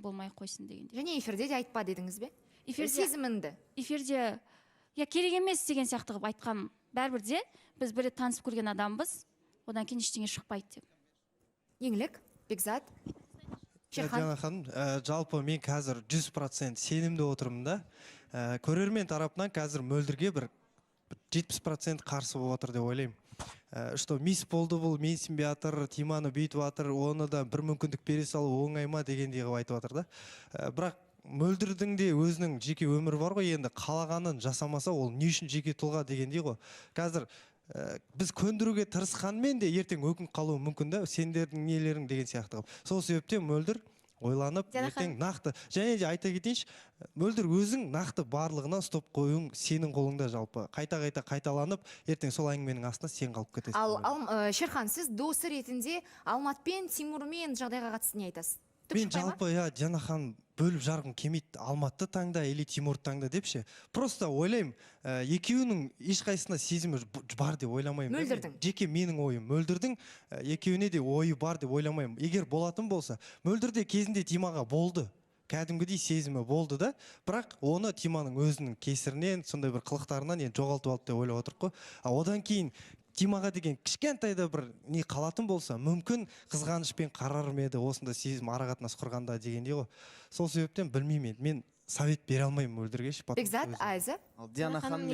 болмай қойсын дегендей. Және эфирде де айтпа дедіңіз бе? Эфирде Сезіміңді. эфирде керек емес деген сияқты қылып айтқам, бәрібір де біз бір рет танысып көрген адамбыз, одан кейін ештеңе шықпайды деп. Еңлік, Бекзат. Диана ханым, жалпы мен қазір 100% сенімді отырмын да. Көрермен тарапынан қазір мөлдірге бір 70% қарсы болып отыр деп ойлаймын. Что мисс болды бұл менсінбей атыр, Тиманы бүйтіп атыр, оны да бір мүмкіндік бере салу оңай ма дегендей қылып айтып отыр да. Бірақ мөлдірдің де өзінің жеке өмірі бар ғой, енді қалағанын жасамаса ол не үшін жеке тұлға дегендей ғой. Қазір біз көндіруге тырысқанмен де ертең өкініп қалуы мүмкін да, сендердің нелерің деген сияқты. Сол себептен мөлдір ойланып, ертең нақты. Және де айта кетейінші, мөлдір өзің нақты барлығына стоп қоюың сенің қолыңда жалпы. Қайта-қайта қайталанып, ертең сол әңгіменің астына сен қалып кетесің. Ал Шерхан, сіз досы ретінде Алмат пен Тимурмен жағдайға қатысты не айтасыз? Мен жалпы, Диана ханым, бөліп жарғым келмейді, Алматты таңда или Тимурды таңда депші. Просто ойлаймын, екеуінің ешқайсысына сезімі бар деп ойламаймын. Мөлдірдің? Жеке менің ойым. Мөлдірдің екеуіне де ойы бар деп ойламаймын. Егер болатын болса, Мөлдірде кезінде Тимаға болды. Кәдімгідей сезімі болды да, бірақ оны Тиманың өзінің кесірінен, сондай бір қылықтарынан жоғалтып алды деп ойлап отырық қой. Одан кейін Тимаға деген кішкентайда бір не қалатын болса, мүмкін қызғанышпен қарар ма еді, осында сезім арақатынас құрғанда дегендей ғой. Сол себептен білмеймін, мен совет бере алмаймын Мөлдірге. Бекзат, Айза. Диана ханым